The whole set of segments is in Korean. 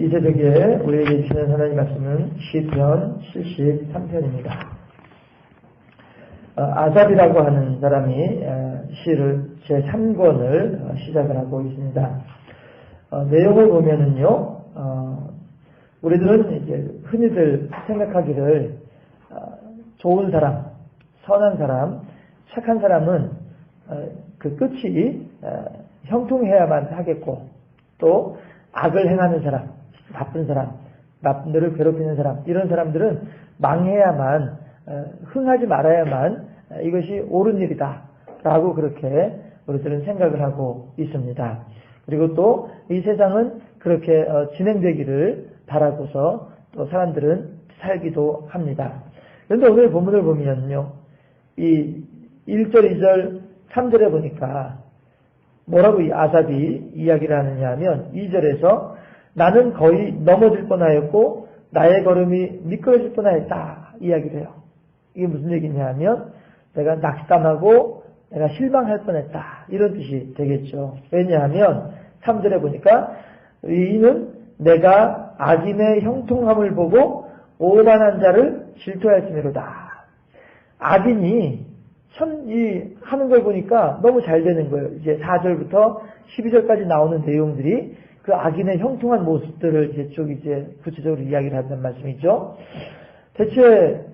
이새벽에 우리에게 주시는 하나님 말씀은 시편 73편입니다. 아삽이라고 하는 사람이 시를 제3권을 시작을 하고 있습니다. 내용을 보면은요, 우리들은 이제 흔히들 생각하기를 좋은 사람, 선한 사람, 착한 사람은 그 끝이 형통해야만 하겠고, 또 악을 행하는 사람, 나쁜 사람, 나쁜 데를 괴롭히는 사람, 이런 사람들은 망해야만, 흥하지 말아야만 이것이 옳은 일이다 라고 그렇게 우리들은 생각을 하고 있습니다. 그리고 또 이 세상은 그렇게 진행되기를 바라고서 또 사람들은 살기도 합니다. 그런데 오늘 본문을 보면요, 이 1절, 2절, 3절에 보니까 뭐라고 이 아삽이 이야기를 하느냐 하면 2절에서 나는 거의 넘어질 뻔하였고 나의 걸음이 미끄러질 뻔하였다 이야기를 해요. 이게 무슨 얘기냐 하면 내가 낙담하고 내가 실망할 뻔했다 이런 뜻이 되겠죠. 왜냐하면 3절에 보니까 이는 내가 악인의 형통함을 보고 오만한 자를 질투하였음이로다. 악인이 하는 걸 보니까 너무 잘 되는 거예요. 이제 4절부터 12절까지 나오는 내용들이 그 악인의 형통한 모습들을 이제 쭉 이제 구체적으로 이야기를 한다는 말씀이죠. 대체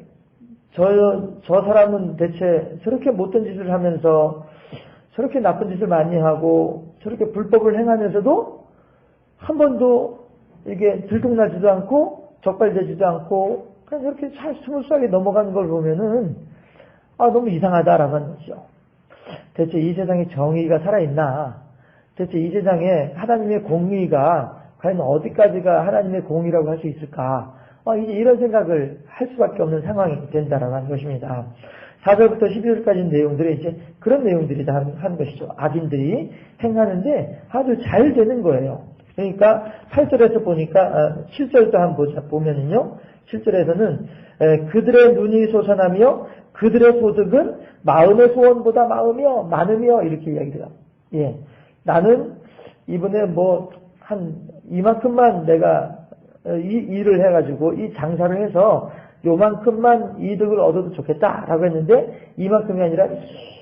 저 사람은 대체 저렇게 못된 짓을 하면서 저렇게 나쁜 짓을 많이 하고 저렇게 불법을 행하면서도 한 번도 이게 들통나지도 않고 적발되지도 않고 그냥 저렇게 잘 스무스하게 넘어가는 걸 보면은 너무 이상하다라고 하는 거죠. 대체 이 세상에 정의가 살아있나? 대체 이 세상에 하나님의 공의가 과연 어디까지가 하나님의 공의라고 할 수 있을까? 이제 이런 생각을 할 수밖에 없는 상황이 된다라고 하는 것입니다. 4절부터 12절까지 내용들이 이제 그런 내용들이 다 하는 것이죠. 악인들이 행하는데 아주 잘 되는 거예요. 그러니까 8절에서 보니까 7절도 한번 보면은요. 7절에서는 그들의 눈이 솟아나며 그들의 소득은 마음의 소원보다 많으며 이렇게 이야기해요. 예, 나는 이번에 한 이만큼만 내가 이 일을 해가지고 이 장사를 해서 요만큼만 이득을 얻어도 좋겠다라고 했는데 이만큼이 아니라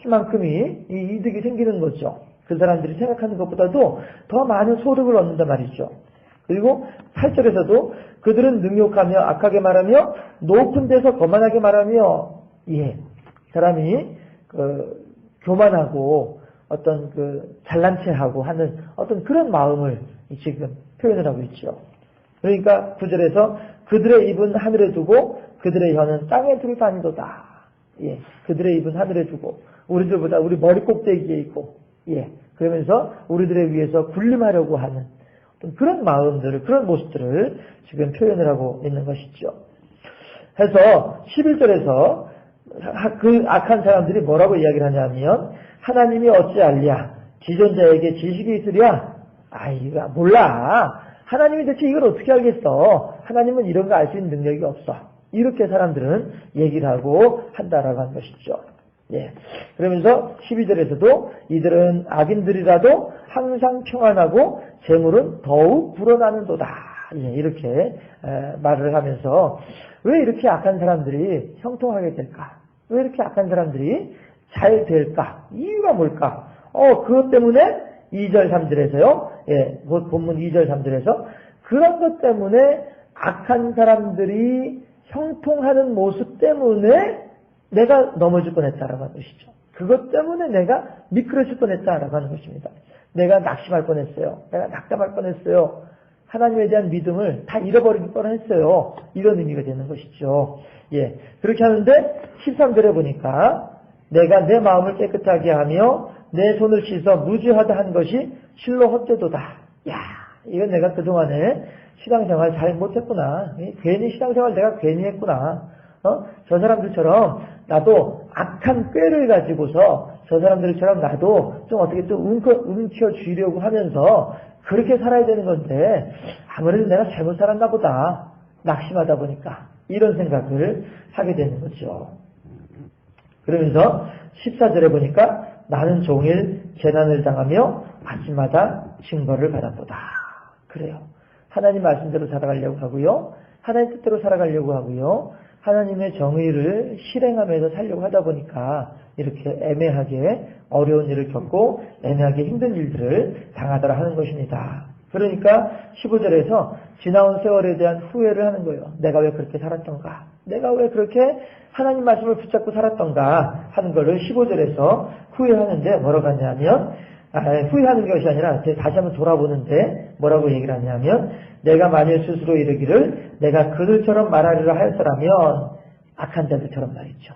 이만큼이 이 이득이 생기는 거죠. 그 사람들이 생각하는 것보다도 더 많은 소득을 얻는단 말이죠. 그리고 8절에서도 그들은 능욕하며 악하게 말하며 높은 데서 거만하게 말하며 사람이 교만하고 어떤 잘난 체하고 하는 어떤 그런 마음을 지금 표현을 하고 있죠. 그러니까 9절에서 그들의 입은 하늘에 두고 그들의 혀는 땅에 두고 다니도다. 그들의 입은 하늘에 두고 우리들보다 우리 머리 꼭대기에 있고 그러면서 우리들에 위해서 군림하려고 하는 어떤 그런 마음들을 그런 모습들을 지금 표현을 하고 있는 것이죠. 해서 11절에서 그 악한 사람들이 뭐라고 이야기를 하냐면 하나님이 어찌 알랴 지존자에게 지식이 있으랴 이거 몰라 하나님이 대체 이걸 어떻게 알겠어 하나님은 이런 거 알 수 있는 능력이 없어 이렇게 사람들은 얘기를 하고 한다라고 하는 것이죠. 그러면서 12절에서도 이들은 악인들이라도 항상 평안하고 재물은 더욱 불어나는도다 이렇게 말을 하면서 왜 이렇게 악한 사람들이 형통하게 될까? 왜 이렇게 악한 사람들이 잘 될까? 이유가 뭘까? 그것 때문에 2절 3절에서요. 본문 2절 3절에서 그런 것 때문에 악한 사람들이 형통하는 모습 때문에 내가 넘어질 뻔했다라고 하는 것이죠. 그것 때문에 내가 미끄러질 뻔했다라고 하는 것입니다. 내가 낙심할 뻔했어요. 내가 낙담할 뻔했어요. 하나님에 대한 믿음을 다 잃어버릴 뻔했어요. 이런 의미가 되는 것이죠. 그렇게 하는데 13절에 보니까 내가 내 마음을 깨끗하게 하며 내 손을 씻어 무죄하다 한 것이 실로 헛되도다. 이건 내가 그동안에 신앙생활 잘 못했구나. 괜히 신앙생활 내가 괜히 했구나. 저 사람들처럼 나도 악한 꾀를 가지고서 저 사람들처럼 나도 좀 어떻게 또 움켜쥐려고 하면서 그렇게 살아야 되는 건데 아무래도 내가 잘못 살았나 보다. 낙심하다 보니까 이런 생각을 하게 되는 거죠. 그러면서 14절에 보니까 나는 종일 재난을 당하며 아침마다 징벌을 받았도다. 그래요. 하나님 말씀대로 살아가려고 하고요. 하나님 뜻대로 살아가려고 하고요. 하나님의 정의를 실행하면서 살려고 하다 보니까 이렇게 애매하게 어려운 일을 겪고 애매하게 힘든 일들을 당하더라 하는 것입니다. 그러니까 15절에서 지나온 세월에 대한 후회를 하는 거예요. 내가 왜 그렇게 살았던가? 내가 왜 그렇게 하나님 말씀을 붙잡고 살았던가 하는 것을 15절에서 후회하는데 뭐라고 하냐면 후회하는 것이 아니라 다시 한번 돌아보는데 뭐라고 얘기를 하냐면 내가 만일 스스로 이르기를 내가 그들처럼 말하리라 하였더라면 악한 자들처럼 말이죠.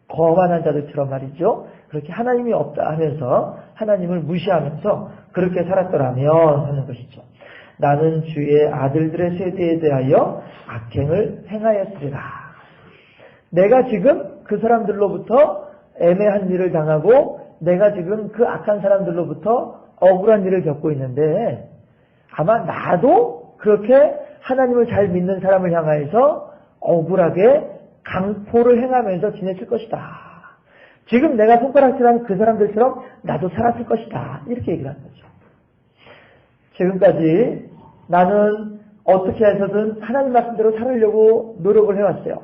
거만한 자들처럼 말이죠. 그렇게 하나님이 없다 하면서 하나님을 무시하면서 그렇게 살았더라면 하는 것이죠. 나는 주의 아들들의 세대에 대하여 악행을 행하였으리라. 내가 지금 그 사람들로부터 애매한 일을 당하고 내가 지금 그 악한 사람들로부터 억울한 일을 겪고 있는데 아마 나도 그렇게 하나님을 잘 믿는 사람을 향하여서 억울하게 강포를 행하면서 지냈을 것이다. 지금 내가 손가락질한 그 사람들처럼 나도 살았을 것이다. 이렇게 얘기를 하는 거죠. 지금까지 나는 어떻게 해서든 하나님 말씀대로 살으려고 노력을 해왔어요.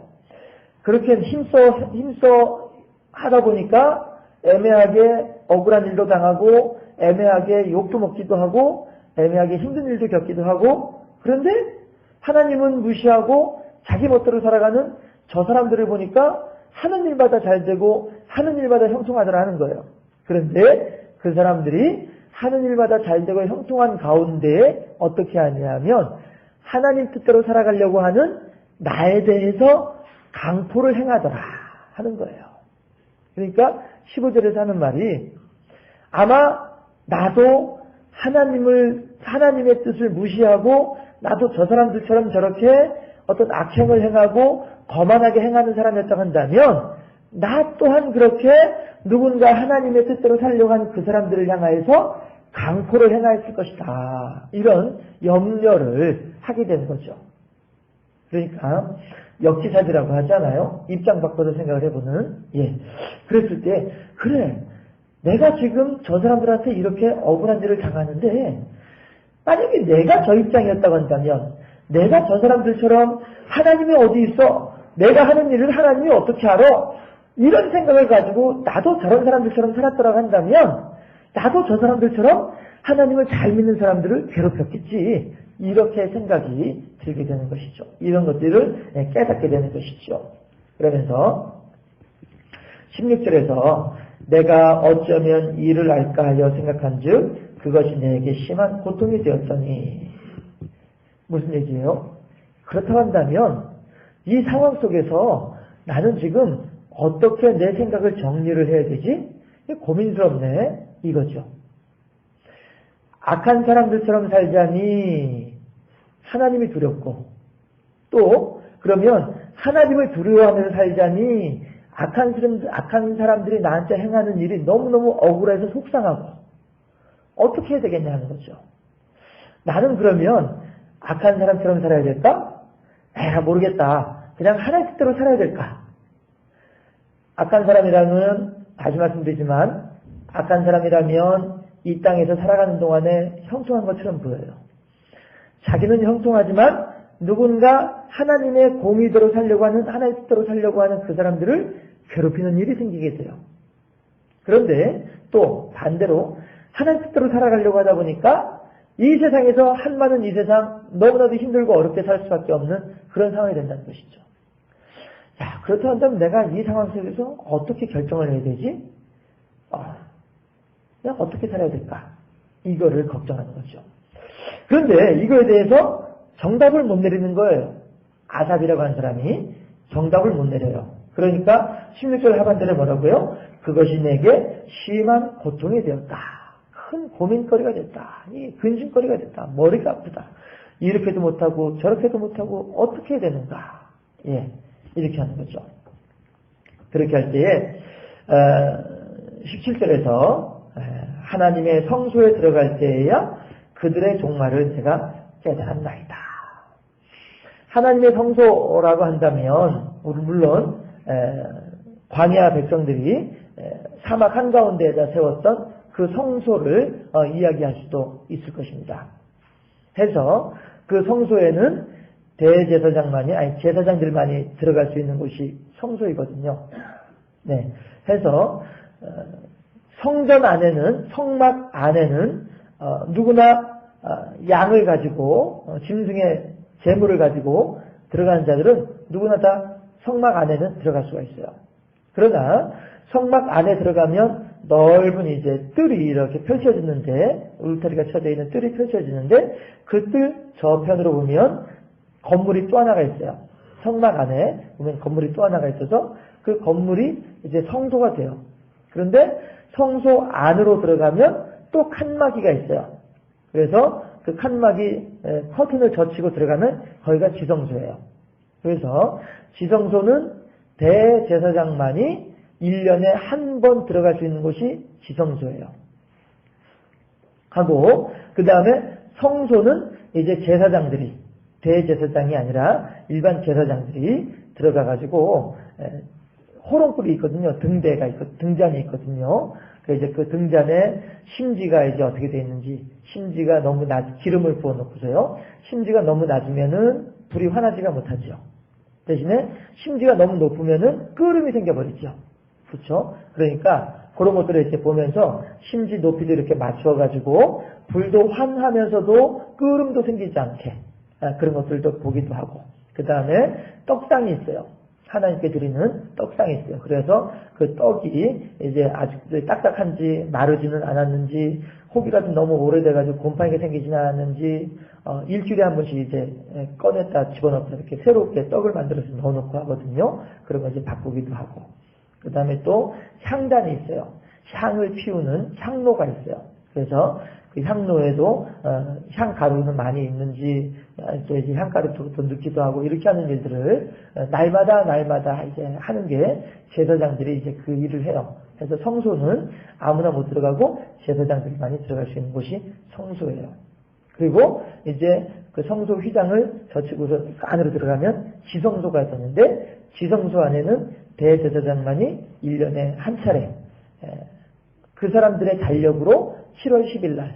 그렇게 힘써 하다 보니까 애매하게 억울한 일도 당하고 애매하게 욕도 먹기도 하고 애매하게 힘든 일도 겪기도 하고 그런데 하나님은 무시하고 자기 멋대로 살아가는 저 사람들을 보니까 하는 일마다 잘 되고 하는 일마다 형통하더라 하는 거예요. 그런데 그 사람들이 하는 일마다 잘 되고 형통한 가운데 어떻게 하냐면 하나님 뜻대로 살아가려고 하는 나에 대해서 강포를 행하더라 하는 거예요. 그러니까 15절에서 하는 말이 아마 나도 하나님의 뜻을 무시하고 나도 저 사람들처럼 저렇게 어떤 악행을 행하고 거만하게 행하는 사람이었다고 한다면 나 또한 그렇게 누군가 하나님의 뜻대로 살려고 하는 그 사람들을 향하여서 강포를 행하였을 것이다. 이런 염려를 하게 되는 거죠. 그러니까 역지사지라고 하잖아요. 입장 바꿔서 생각을 해보는. 그랬을 때 그래 내가 지금 저 사람들한테 이렇게 억울한 일을 당하는데 만약에 내가 저 입장이었다고 한다면 내가 저 사람들처럼 하나님이 어디 있어? 내가 하는 일을 하나님이 어떻게 알아? 이런 생각을 가지고 나도 저런 사람들처럼 살았더라고 한다면 나도 저 사람들처럼 하나님을 잘 믿는 사람들을 괴롭혔겠지. 이렇게 생각이 들게 되는 것이죠. 이런 것들을 깨닫게 되는 것이죠. 그러면서 16절에서 내가 어쩌면 이를 알까 하여 생각한즉 그것이 내게 심한 고통이 되었더니 무슨 얘기예요? 그렇다고 한다면 이 상황 속에서 나는 지금 어떻게 내 생각을 정리를 해야 되지? 고민스럽네 이거죠. 악한 사람들처럼 살자니 하나님이 두렵고 또 그러면 하나님을 두려워하면서 살자니 악한 사람들이 나한테 행하는 일이 너무너무 억울해서 속상하고 어떻게 해야 되겠냐 하는 거죠. 나는 그러면 악한 사람처럼 살아야 될까? 모르겠다. 그냥 하나님 뜻대로 살아야 될까? 악한 사람이라면 다시 말씀드리지만 악한 사람이라면 이 땅에서 살아가는 동안에 형통한 것처럼 보여요. 자기는 형통하지만 누군가 하나님의 공의대로 살려고 하는 하나님의 뜻대로 살려고 하는 그 사람들을 괴롭히는 일이 생기게 돼요. 그런데 또 반대로 하나님 뜻대로 살아가려고 하다 보니까 이 세상에서 한많은 이 세상 너무나도 힘들고 어렵게 살 수밖에 없는 그런 상황이 된다는 것이죠. 그렇다고 한다면 내가 이 상황 속에서 어떻게 결정을 해야 되지? 내가 어떻게 살아야 될까? 이거를 걱정하는 거죠. 그런데 이거에 대해서 정답을 못 내리는 거예요. 아삽이라고 하는 사람이 정답을 못 내려요. 그러니까 16절 하반절에 뭐라고요? 그것이 내게 심한 고통이 되었다. 큰 고민거리가 됐다. 근심거리가 됐다. 머리가 아프다. 이렇게도 못하고 저렇게도 못하고 어떻게 해야 되는가? 이렇게 하는 거죠. 그렇게 할 때에 17절에서 하나님의 성소에 들어갈 때에야 그들의 종말을 제가 깨달았나이다. 하나님의 성소라고 한다면 물론 광야 백성들이 사막 한가운데에다 세웠던 그 성소를 이야기할 수도 있을 것입니다. 해서 그 성소에는 대제사장만이, 아니 제사장들만이 들어갈 수 있는 곳이 성소이거든요. 네, 해서 성전 안에는, 성막 안에는 누구나 양을 가지고 짐승의 제물을 가지고 들어가는 자들은 누구나 다 성막 안에는 들어갈 수가 있어요. 그러나 성막 안에 들어가면 넓은 이제 뜰이 이렇게 펼쳐지는데, 울타리가 쳐져 있는 뜰이 펼쳐지는데, 그 뜰 저편으로 보면 건물이 또 하나가 있어요. 성막 안에 보면 건물이 또 하나가 있어서 그 건물이 이제 성소가 돼요. 그런데 성소 안으로 들어가면 또 칸막이가 있어요. 그래서 그 칸막이 커튼을 젖히고 들어가면 거기가 지성소예요. 그래서 지성소는 대제사장만이 1년에 한 번 들어갈 수 있는 곳이 지성소예요. 하고 그 다음에 성소는 이제 제사장들이, 대제사장이 아니라 일반 제사장들이 들어가가지고 호롱불이 있거든요. 등잔이 있거든요. 이제 그 등잔에 심지가 이제 어떻게 되어 있는지, 심지가 너무 기름을 부어 놓고서요. 심지가 너무 낮으면은 불이 환하지가 못하죠. 대신에 심지가 너무 높으면은 끓음이 생겨버리죠. 그렇죠? 그러니까 그런 것들을 이렇게 보면서 심지 높이도 이렇게 맞춰가지고 불도 환하면서도 끓음도 생기지 않게 그런 것들도 보기도 하고, 그 다음에 떡상이 있어요. 하나님께 드리는 떡상이 있어요. 그래서 그 떡이 이제 아직 딱딱한지 마르지는 않았는지, 호기가 좀 너무 오래돼가지고 곰팡이가 생기지는 않았는지, 일주일에 한 번씩 이제 꺼냈다 집어넣고 이렇게 새롭게 떡을 만들어서 넣어놓고 하거든요. 그런 거 이제 바꾸기도 하고. 그 다음에 또 향단이 있어요. 향을 피우는 향로가 있어요. 그래서 그 향로에도 향가루는 많이 있는지, 이제 향가루도 넣기도 하고 이렇게 하는 일들을 날마다 이제 하는 게 제사장들이 이제 그 일을 해요. 그래서 성소는 아무나 못 들어가고 제사장들만이 들어갈 수 있는 곳이 성소예요. 그리고 이제 그 성소 휘장을 젖히고서 안으로 들어가면 지성소가 있었는데, 지성소 안에는 대제사장만이 1년에 한 차례 그 사람들의 달력으로 7월 10일 날,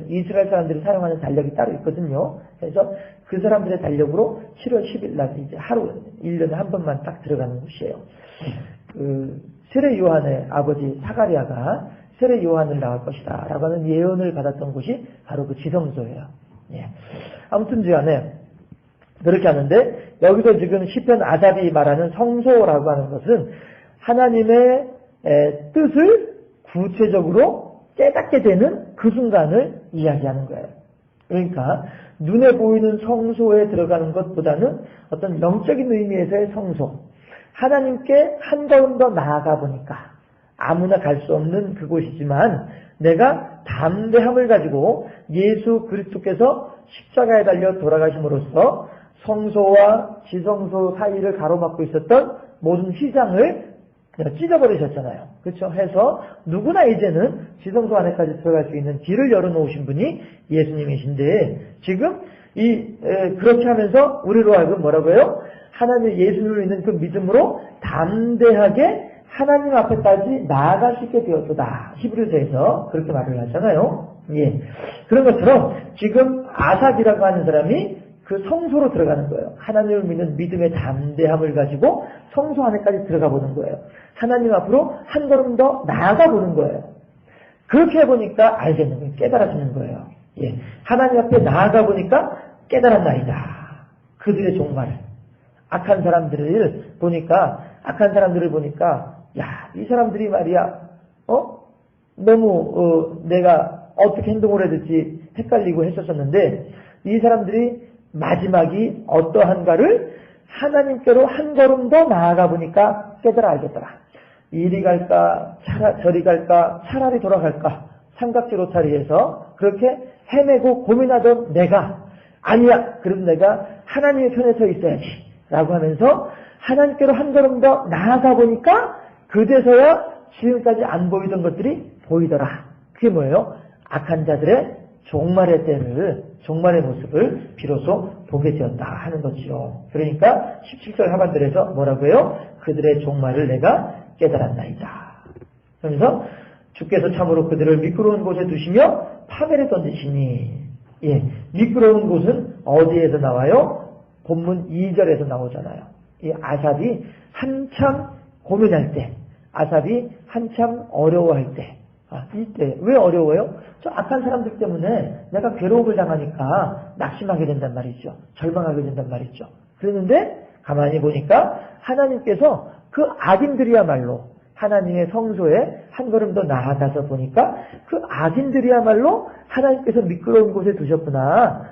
이스라엘 사람들이 사용하는 달력이 따로 있거든요. 그래서 그 사람들의 달력으로 7월 10일 날 이제 하루 1년에 한 번만 딱 들어가는 곳이에요. 그 세례 요한의 아버지 사가랴가 세례 요한을 낳을 것이다 라고 하는 예언을 받았던 곳이 바로 그 지성소예요. 예. 아무튼 간에 그렇게 하는데, 여기서 지금 시편 아삽이 말하는 성소라고 하는 것은 하나님의 뜻을 구체적으로 깨닫게 되는 그 순간을 이야기하는 거예요. 그러니까 눈에 보이는 성소에 들어가는 것보다는 어떤 영적인 의미에서의 성소, 하나님께 한 걸음 더 나아가 보니까 아무나 갈 수 없는 그곳이지만 내가 담대함을 가지고 예수 그리스도께서 십자가에 달려 돌아가심으로써 성소와 지성소 사이를 가로막고 있었던 모든 휘장을 찢어버리셨잖아요. 그렇죠? 해서 누구나 이제는 지성소 안에까지 들어갈 수 있는 길을 열어놓으신 분이 예수님이신데, 지금 그렇게 하면서 우리로 하여금 뭐라고요? 하나님 예수님을 믿는 그 믿음으로 담대하게 하나님 앞에까지 나아갈 수 있게 되었도다. 히브리서에서 그렇게 말을 하잖아요. 예. 그런 것처럼 지금 아삽이라고 하는 사람이 그 성소로 들어가는 거예요. 하나님을 믿는 믿음의 담대함을 가지고 성소 안에까지 들어가 보는 거예요. 하나님 앞으로 한 걸음 더 나아가 보는 거예요. 그렇게 해보니까 알겠는 거예요. 깨달아지는 거예요. 예. 하나님 앞에 나아가 보니까 깨달았나이다. 그들의 종말. 악한 사람들을 보니까, 야, 이 사람들이 말이야, 너무, 내가 어떻게 행동을 해야 될지 헷갈리고 했었었는데, 이 사람들이 마지막이 어떠한가를 하나님께로 한 걸음 더 나아가 보니까 깨달아 알겠더라. 이리 갈까, 저리 갈까, 차라리 돌아갈까, 삼각지 로타리에서 그렇게 헤매고 고민하던 내가, 아니야, 그럼 내가 하나님의 편에 서 있어야지 라고 하면서 하나님께로 한 걸음 더 나아가 보니까 그제서야 지금까지 안 보이던 것들이 보이더라. 그게 뭐예요? 악한 자들의 종말의 때를, 종말의 모습을 비로소 보게 되었다 하는 것이요. 그러니까 17절 하반절에서 뭐라고 해요? 그들의 종말을 내가 깨달았나이다. 그러면서 주께서 참으로 그들을 미끄러운 곳에 두시며 파멸에 던지시니, 예, 미끄러운 곳은 어디에서 나와요? 본문 2절에서 나오잖아요. 이 아삽이 한참 고민할 때, 아삽이 한참 어려워할 때, 이때 왜 어려워요? 저 악한 사람들 때문에 내가 괴로움을 당하니까 낙심하게 된단 말이죠. 절망하게 된단 말이죠. 그랬는데 가만히 보니까 하나님께서 그 악인들이야말로 하나님의 성소에 한 걸음 더 나아가서 보니까 그 악인들이야말로 하나님께서 미끄러운 곳에 두셨구나.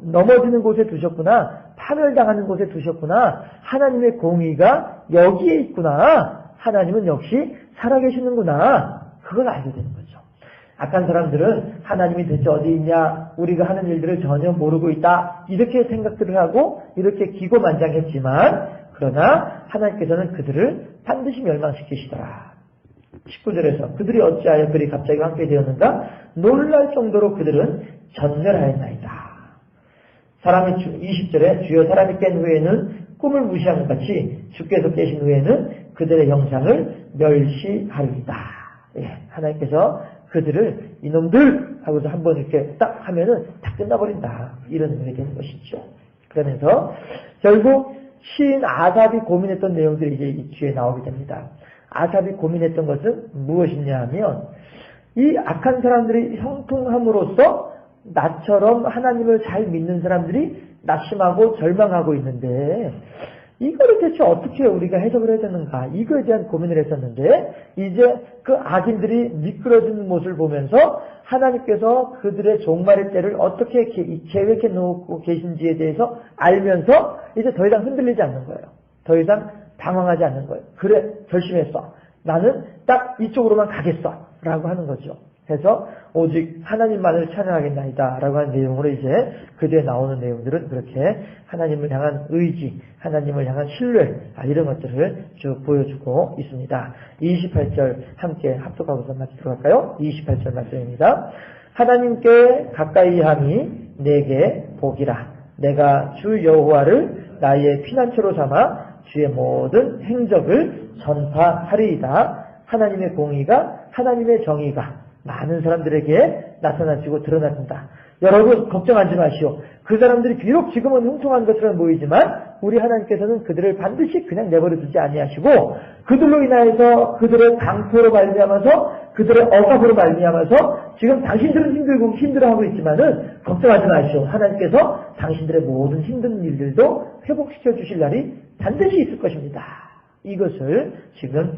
넘어지는 곳에 두셨구나. 파멸당하는 곳에 두셨구나. 하나님의 공의가 여기에 있구나. 하나님은 역시 살아계시는구나. 그걸 알게 되는 거죠. 악한 사람들은 하나님이 대체 어디 있냐, 우리가 하는 일들을 전혀 모르고 있다, 이렇게 생각들을 하고 이렇게 기고만장했지만, 그러나 하나님께서는 그들을 반드시 멸망시키시더라. 19절에서 그들이 어찌하여 그리 갑자기 함께 되었는가? 놀랄 정도로 그들은 전멸하였나이다. 사람이 20절에 주여 사람이 깬 후에는 꿈을 무시한 것 같이 주께서 깨신 후에는 그들의 형상을 멸시하리이다. 예, 하나님께서 그들을 이놈들 하고서 한번 이렇게 딱 하면은 다 끝나버린다. 이런 의미가 되는 것이죠. 그러면서 결국 시인 아삽이 고민했던 내용들이 이제 이 뒤에 나오게 됩니다. 아삽이 고민했던 것은 무엇이냐 하면 이 악한 사람들이 형통함으로써 나처럼 하나님을 잘 믿는 사람들이 낙심하고 절망하고 있는데 이거를 대체 어떻게 우리가 해석을 해야 되는가, 이거에 대한 고민을 했었는데 이제 그 악인들이 미끄러지는 모습을 보면서 하나님께서 그들의 종말의 때를 어떻게 계획해 놓고 계신지에 대해서 알면서 이제 더 이상 흔들리지 않는 거예요. 더 이상 당황하지 않는 거예요. 그래, 결심했어. 나는 딱 이쪽으로만 가겠어. 라고 하는 거죠. 그래서 오직 하나님만을 찬양하겠나이다 라고 하는 내용으로 이제 그 뒤에 나오는 내용들은 그렇게 하나님을 향한 의지, 하나님을 향한 신뢰, 이런 것들을 쭉 보여주고 있습니다. 28절 함께 합독하고서 같이 들어갈까요? 28절 말씀입니다. 하나님께 가까이함이 내게 복이라. 내가 주 여호와를 나의 피난처로 삼아 주의 모든 행적을 전파하리이다. 하나님의 공의가, 하나님의 정의가 많은 사람들에게 나타나지고 드러난다. 여러분 걱정하지 마시오. 그 사람들이 비록 지금은 흉통한 것처럼 보이지만 우리 하나님께서는 그들을 반드시 그냥 내버려 두지 아니하시고 그들로 인하여서 그들의 강포로 말미암아서 그들의 억압으로 말미암아서 지금 당신들은 힘들어하고 있지만은 걱정하지 마시오. 하나님께서 당신들의 모든 힘든 일들도 회복시켜 주실 날이 반드시 있을 것입니다. 이것을 지금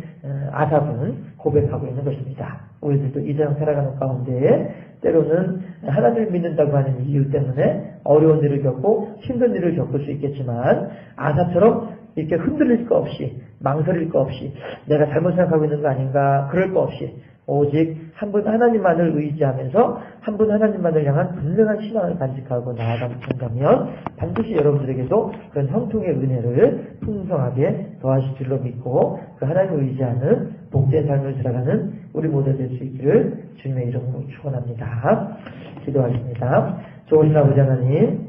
아삽은 고백하고 있는 것입니다. 우리들도 이 세상 살아가는 가운데 때로는 하나님을 믿는다고 하는 이유 때문에 어려운 일을 겪고 힘든 일을 겪을 수 있겠지만 아삽처럼 이렇게 흔들릴 거 없이 망설일 거 없이 내가 잘못 생각하고 있는 거 아닌가 그럴 거 없이 오직 한 분 하나님만을 의지하면서 한 분 하나님만을 향한 분명한 신앙을 간직하고 나아간다면 반드시 여러분들에게도 그런 형통의 은혜를 풍성하게 더하실 줄로 믿고 그 하나님을 의지하는 복된 삶을 살아가는 우리 모두 될 수 있기를 주님의 이름으로 축원합니다. 기도하겠습니다. 좋으신 아버지 하나님,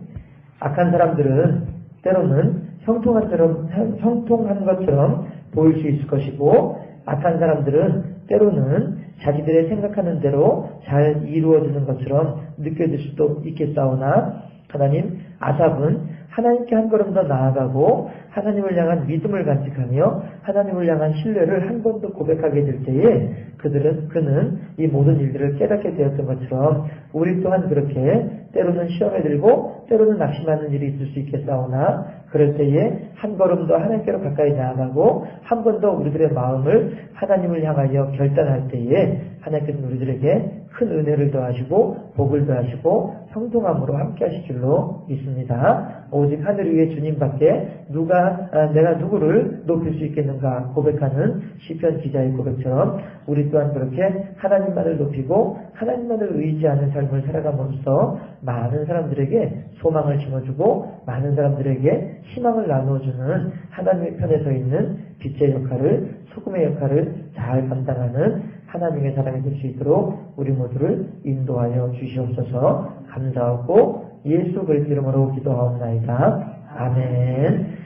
악한 사람들은 때로는 형통한 것처럼 보일 수 있을 것이고 악한 사람들은 때로는 자기들의 생각하는 대로 잘 이루어지는 것처럼 느껴질 수도 있겠사오나 하나님, 아삽은 하나님께 한 걸음 더 나아가고 하나님을 향한 믿음을 간직하며 하나님을 향한 신뢰를 한 번 더 고백하게 될 때에 그는 이 모든 일들을 깨닫게 되었던 것처럼 우리 또한 그렇게 때로는 시험에 들고 때로는 낙심하는 일이 있을 수 있겠사오나 그럴 때에 한 걸음 더 하나님께로 가까이 나아가고 한 번 더 우리들의 마음을 하나님을 향하여 결단할 때에 하나님께서는 우리들에게 큰 은혜를 더하시고 복을 더하시고 형통함으로 함께 하실 줄로 믿습니다. 오직 하늘 위에 주님밖에 내가 누구를 높일 수 있겠는가 고백하는 시편 기자의 고백처럼 우리 또한 그렇게 하나님만을 높이고 하나님만을 의지하는 삶을 살아감으로써 많은 사람들에게 소망을 심어주고 많은 사람들에게 희망을 나누어주는 하나님의 편에 서 있는 빛의 역할을, 소금의 역할을 잘 감당하는 하나님의 사람이 될 수 있도록 우리 모두를 인도하여 주시옵소서. 감사하고 예수 그리스도 이름으로 기도하옵나이다. 아멘.